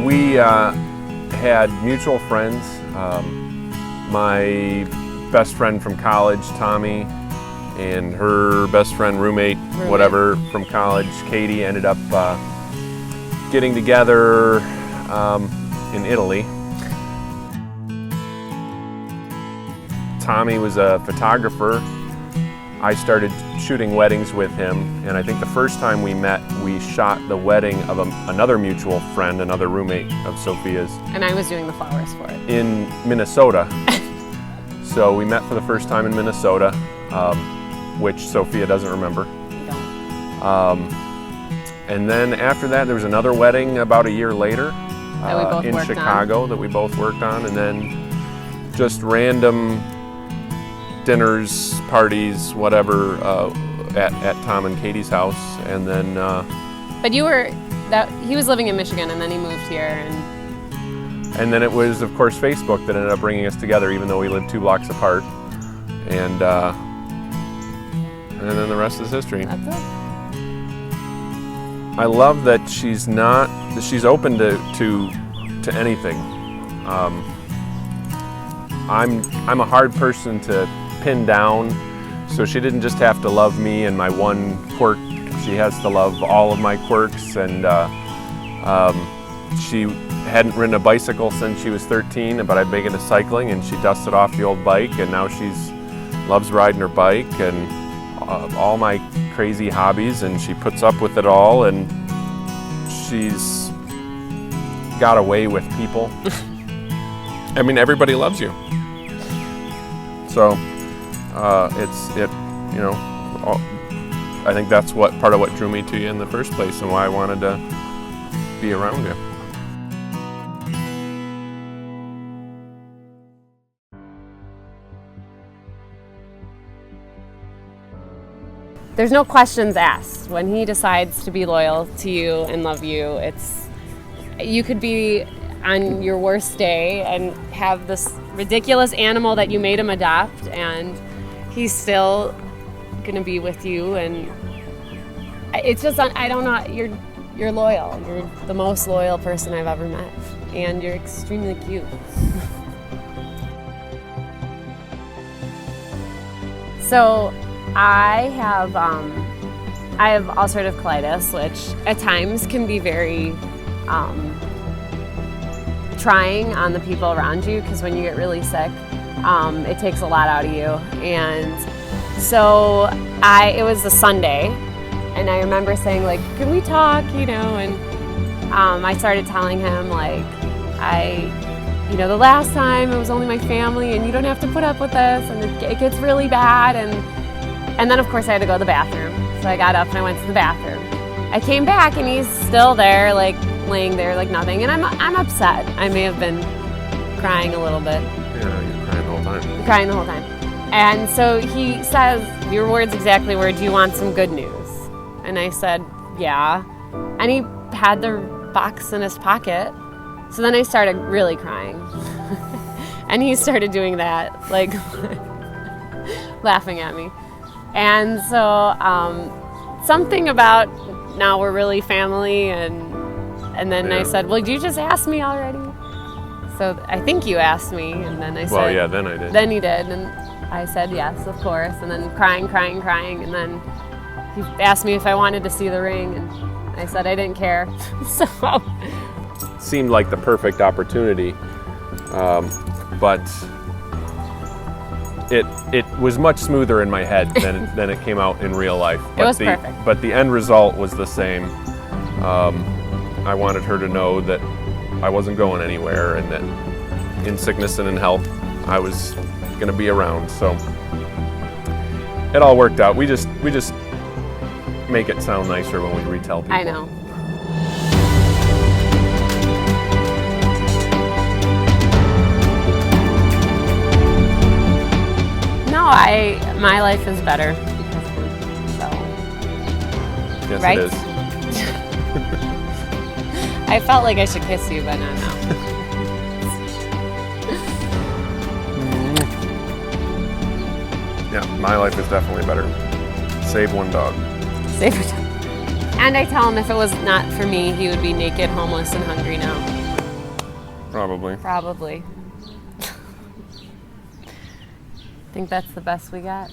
We had mutual friends. My best friend from college, Tommy, and her best friend, roommate, whatever, from college, Katie, ended up getting together in Italy. Tommy was a photographer. I started shooting weddings with him, and I think the first time we met, we shot the wedding of another mutual friend, another roommate of Sophia's. And I was doing the flowers for it. In Minnesota. So we met for the first time in Minnesota, which Sophia doesn't remember. I don't. And then after that, there was another wedding about a year later in Chicago that we both worked on, and then just random dinners, parties, whatever, at Tom and Katie's house, and then. But he was living in Michigan, and then he moved here, and then it was, of course, Facebook that ended up bringing us together, even though we lived 2 blocks apart, and then the rest is history. That's it. I love that she's open to anything. I'm a hard person to pin down, so she didn't just have to love me and my one quirk. She has to love all of my quirks, and she hadn't ridden a bicycle since she was 13, but I'd been into cycling, and she dusted off the old bike, and now loves riding her bike and all my crazy hobbies, and she puts up with it all, and she's got away with people. I mean, everybody loves you. So I think that's part of what drew me to you in the first place, and why I wanted to be around you. There's no questions asked. When he decides to be loyal to you and love you, you could be on your worst day and have this ridiculous animal that you made him adopt, and he's still gonna be with you. And it's just, I don't know, you're loyal. You're the most loyal person I've ever met, and you're extremely cute. So I have ulcerative colitis, which at times can be very trying on the people around you, because when you get really sick, it takes a lot out of you. And so it was a Sunday, and I remember saying, like, can we talk, and I started telling him, like, the last time it was only my family, and you don't have to put up with this, and it gets really bad. And then, of course, I had to go to the bathroom. So I got up and I went to the bathroom. I came back and he's still there, like laying there like nothing. And I'm upset. I may have been crying a little bit. Yeah, you're crying the whole time. Crying the whole time. And so he says, your words exactly were, do you want some good news? And I said, yeah. And he had the box in his pocket. So then I started really crying. And he started doing that, like laughing at me. And so something about now we're really family, and then I said, well, you just asked me already. So I think you asked me, and then I said, well, yeah, then I did. Then you did, and I said yes, of course, and then crying, and then he asked me if I wanted to see the ring, and I said I didn't care. So seemed like the perfect opportunity, but it was much smoother in my head than it came out in real life. It was perfect. But the end result was the same. I wanted her to know that I wasn't going anywhere, and that in sickness and in health, I was going to be around. So it all worked out. We just make it sound nicer when we retell people. I know. My life is better because of him, so. Yes, right? It is. I felt like I should kiss you, but not now. Yeah, my life is definitely better. Save one dog. Save one dog. And I tell him if it was not for me, he would be naked, homeless, and hungry now. Probably. Probably. Think that's the best we got?